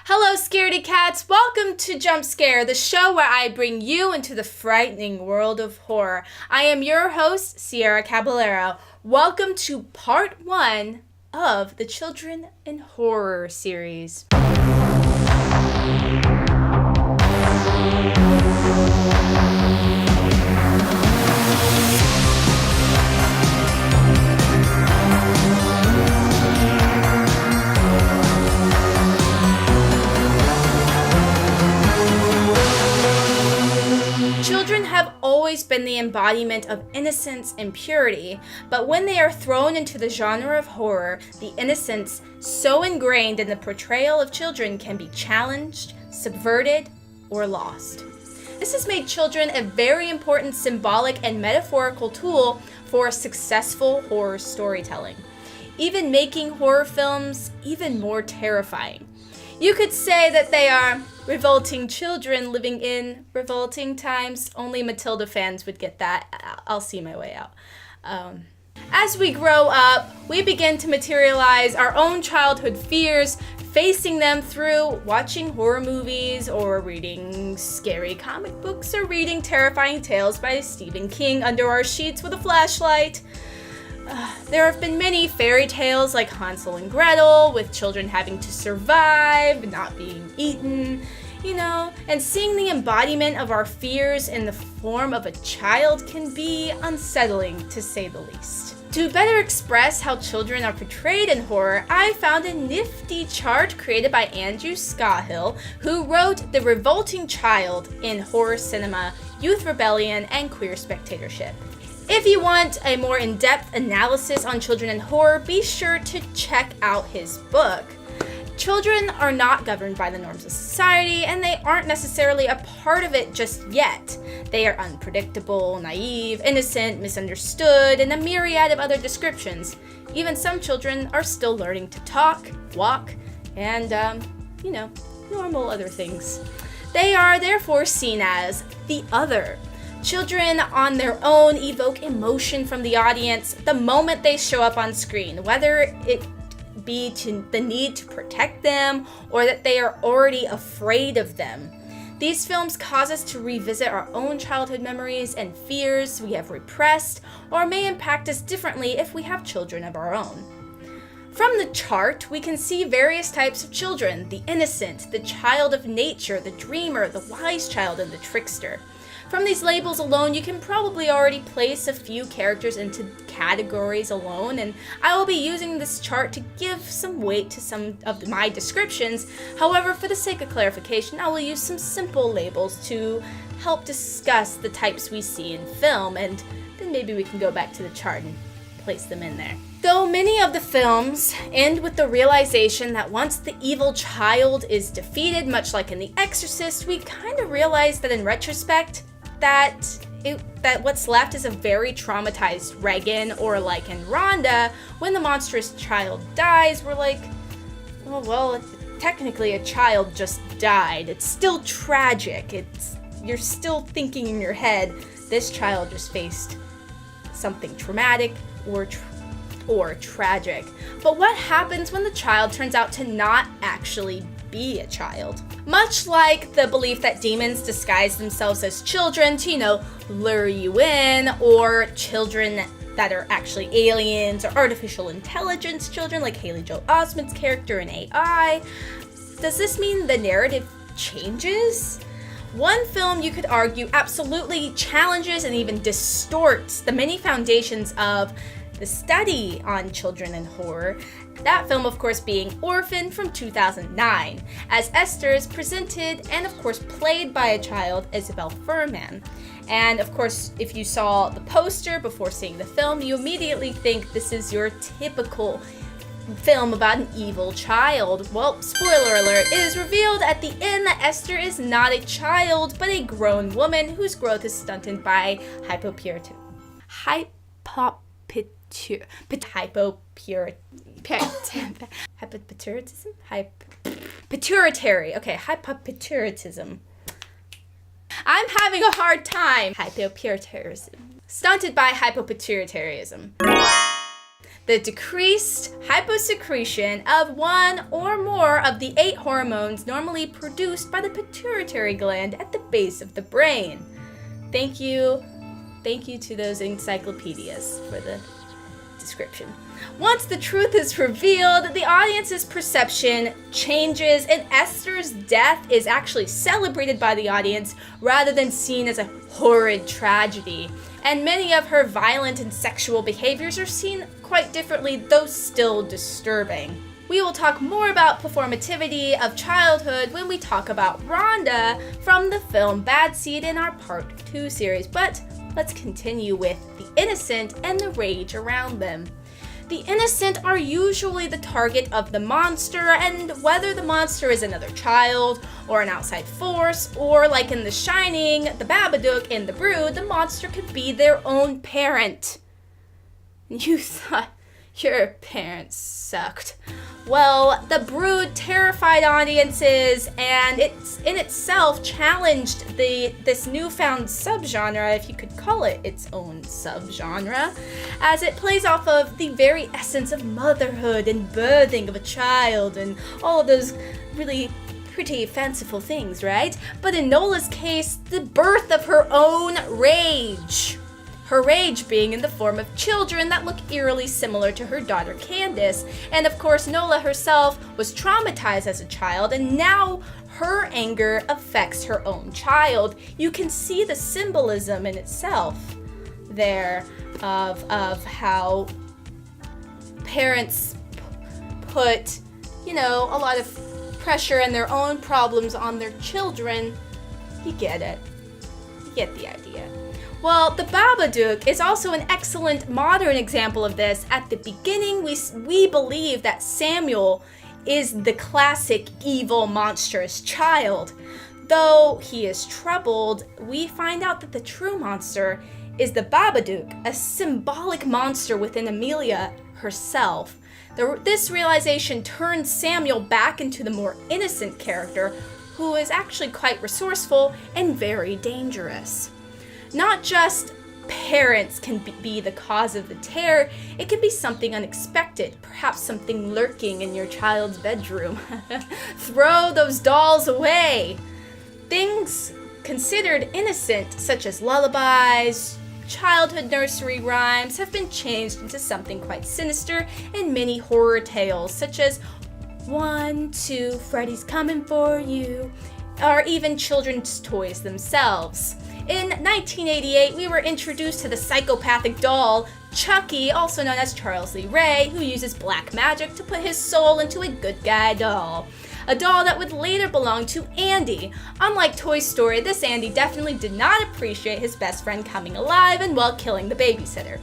Hello, scaredy cats. Welcome to Jump Scare, the show where I bring you into the frightening world of horror. I am your host, Cierra Caballero. Welcome to part 1 of the Children in Horror series. Children have always been the embodiment of innocence and purity, but when they are thrown into the genre of horror, the innocence so ingrained in the portrayal of children can be challenged, subverted, or lost. This has made children a very important symbolic and metaphorical tool for successful horror storytelling, even making horror films even more terrifying. You could say that they are revolting children living in revolting times. Only Matilda fans would get that. I'll see my way out. As we grow up, we begin to materialize our own childhood fears, facing them through watching horror movies or reading scary comic books or reading terrifying tales by Stephen King under our sheets with a flashlight. There have been many fairy tales like Hansel and Gretel, with children having to survive, not being eaten, and seeing the embodiment of our fears in the form of a child can be unsettling, to say the least. To better express how children are portrayed in horror, I found a nifty chart created by Andrew Scahill, who wrote The Revolting Child in Horror Cinema, Youth Rebellion, and Queer Spectatorship. If you want a more in-depth analysis on children in horror, be sure to check out his book. Children are not governed by the norms of society, and they aren't necessarily a part of it just yet. They are unpredictable, naive, innocent, misunderstood, and a myriad of other descriptions. Even some children are still learning to talk, walk, and, normal other things. They are therefore seen as the other. Children on their own evoke emotion from the audience the moment they show up on screen, whether it be to the need to protect them or that they are already afraid of them. These films cause us to revisit our own childhood memories and fears we have repressed, or may impact us differently if we have children of our own. From the chart, we can see various types of children: the innocent, the child of nature, the dreamer, the wise child, and the trickster. From these labels alone, you can probably already place a few characters into categories alone, and I will be using this chart to give some weight to some of my descriptions. However, for the sake of clarification, I will use some simple labels to help discuss the types we see in film, and then maybe we can go back to the chart and place them in there. Though many of the films end with the realization that once the evil child is defeated, much like in The Exorcist, we kind of realize that in retrospect, that what's left is a very traumatized Regan, or like in Rhonda, when the monstrous child dies, we're like, oh, well, technically a child just died. It's still tragic. You're still thinking in your head, this child just faced something traumatic or tragic. But what happens when the child turns out to not actually be a child? Much like the belief that demons disguise themselves as children to, lure you in, or children that are actually aliens or artificial intelligence children, like Haley Joel Osment's character in AI, does this mean the narrative changes? One film, you could argue, absolutely challenges and even distorts the many foundations of the study on children in horror. That film, of course, being Orphan from 2009, as Esther is presented and, of course, played by a child, Isabel Furman. And, of course, if you saw the poster before seeing the film, you immediately think this is your typical film about an evil child. Well, spoiler alert, it is revealed at the end that Esther is not a child, but a grown woman whose growth is stunted by hypopituitarism. Hypopituitarism. I'm having a hard time. Hypopituitarism. Stunted by hypopituitarism. the decreased hyposecretion of one or more of the 8 hormones normally produced by the pituitary gland at the base of the brain. Thank you to those encyclopedias for the description. Once the truth is revealed, the audience's perception changes, and Esther's death is actually celebrated by the audience rather than seen as a horrid tragedy. And many of her violent and sexual behaviors are seen quite differently, though still disturbing. We will talk more about performativity of childhood when we talk about Rhonda from the film Bad Seed in our Part 2 series, but let's continue with the innocent and the rage around them. The innocent are usually the target of the monster, and whether the monster is another child or an outside force, or like in The Shining, the Babadook in The Brood, the monster could be their own parent. You thought your parents sucked. Well, The Brood terrified audiences, and it's in itself challenged this newfound subgenre, if you could call it its own subgenre, as it plays off of the very essence of motherhood and birthing of a child and all of those really pretty fanciful things, right? But in Nola's case, the birth of her own rage. Her rage being in the form of children that look eerily similar to her daughter Candace. And of course, Nola herself was traumatized as a child, and now her anger affects her own child. You can see the symbolism in itself there of how parents put, a lot of pressure and their own problems on their children. You get it. You get the idea. Well, the Babadook is also an excellent modern example of this. At the beginning, we believe that Samuel is the classic evil, monstrous child. Though he is troubled, we find out that the true monster is the Babadook, a symbolic monster within Amelia herself. This realization turns Samuel back into the more innocent character, who is actually quite resourceful and very dangerous. Not just parents can be the cause of the terror, it can be something unexpected, perhaps something lurking in your child's bedroom. Throw those dolls away. Things considered innocent, such as lullabies, childhood nursery rhymes, have been changed into something quite sinister in many horror tales, such as 1, 2, Freddy's coming for you, or even children's toys themselves. In 1988, we were introduced to the psychopathic doll, Chucky, also known as Charles Lee Ray, who uses black magic to put his soul into a good guy doll. A doll that would later belong to Andy. Unlike Toy Story, this Andy definitely did not appreciate his best friend coming alive and, killing the babysitter.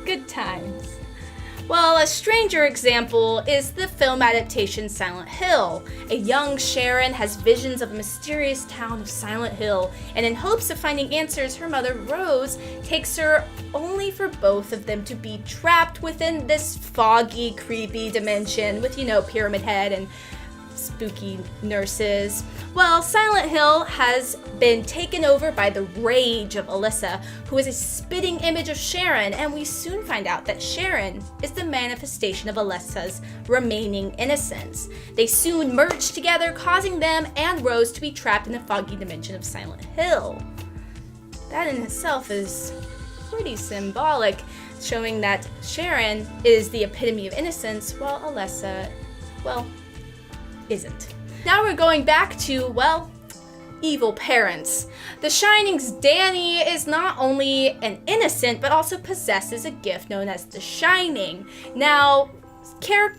Good times. Well, a stranger example is the film adaptation Silent Hill. A young Sharon has visions of a mysterious town of Silent Hill, and in hopes of finding answers, her mother, Rose, takes her only for both of them to be trapped within this foggy, creepy dimension with, Pyramid Head and spooky nurses. Well, Silent Hill has been taken over by the rage of Alyssa, who is a spitting image of Sharon, and we soon find out that Sharon is the manifestation of Alyssa's remaining innocence. They soon merge together, causing them and Rose to be trapped in the foggy dimension of Silent Hill. That in itself is pretty symbolic, showing that Sharon is the epitome of innocence, while Alyssa, isn't. Now we're going back to, evil parents. The Shining's Danny is not only an innocent, but also possesses a gift known as the Shining. Now,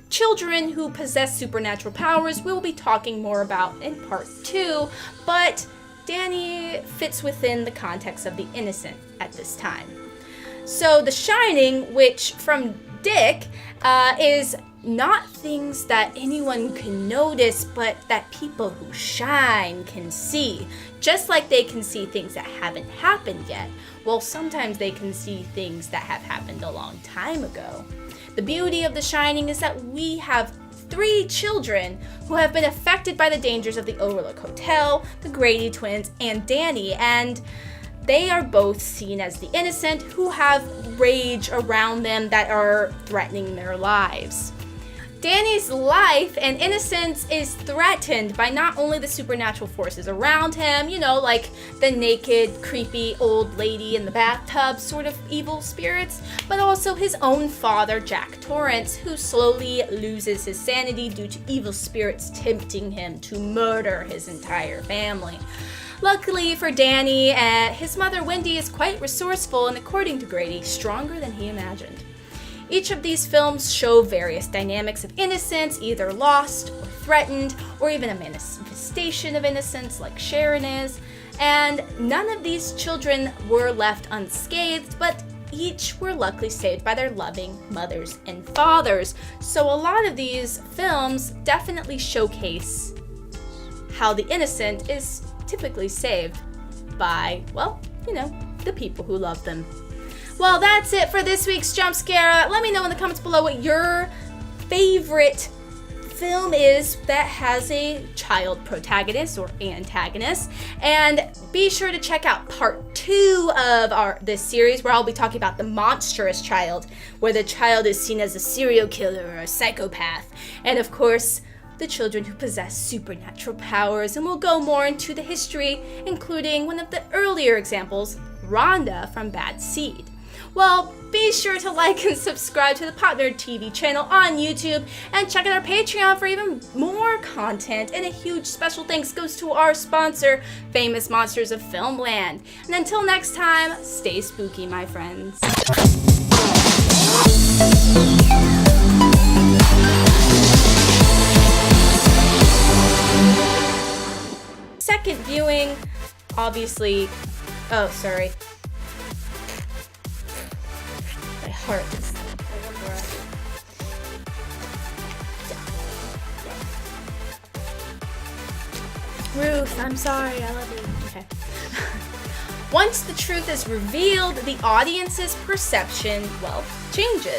children who possess supernatural powers we'll be talking more about in part 2, but Danny fits within the context of the innocent at this time. So the Shining, which from Dick, is not things that anyone can notice, but that people who shine can see. Just like they can see things that haven't happened yet. Well, sometimes they can see things that have happened a long time ago. The beauty of The Shining is that we have 3 children who have been affected by the dangers of the Overlook Hotel, the Grady twins, and Danny, and they are both seen as the innocent who have rage around them that are threatening their lives. Danny's life and innocence is threatened by not only the supernatural forces around him, like the naked, creepy old lady in the bathtub sort of evil spirits, but also his own father, Jack Torrance, who slowly loses his sanity due to evil spirits tempting him to murder his entire family. Luckily for Danny, his mother Wendy is quite resourceful and, according to Grady, stronger than he imagined. Each of these films show various dynamics of innocence, either lost or threatened, or even a manifestation of innocence like Sharon is, and none of these children were left unscathed, but each were luckily saved by their loving mothers and fathers. So a lot of these films definitely showcase how the innocent is typically saved by, the people who love them. Well, that's it for this week's Jump Scare. Let me know in the comments below what your favorite film is that has a child protagonist or antagonist. And be sure to check out part 2 of this series, where I'll be talking about the Monstrous Child, where the child is seen as a serial killer or a psychopath. And of course, the children who possess supernatural powers, and we'll go more into the history, including one of the earlier examples, Rhonda from Bad Seed. Well, be sure to like and subscribe to the PopNerdTV channel on YouTube, and check out our Patreon for even more content. And a huge special thanks goes to our sponsor, Famous Monsters of Filmland. And until next time, stay spooky, my friends. Second viewing, obviously. Oh, sorry. My heart is. Ruth, I'm sorry. I love you. Okay. Once the truth is revealed, the audience's perception, changes.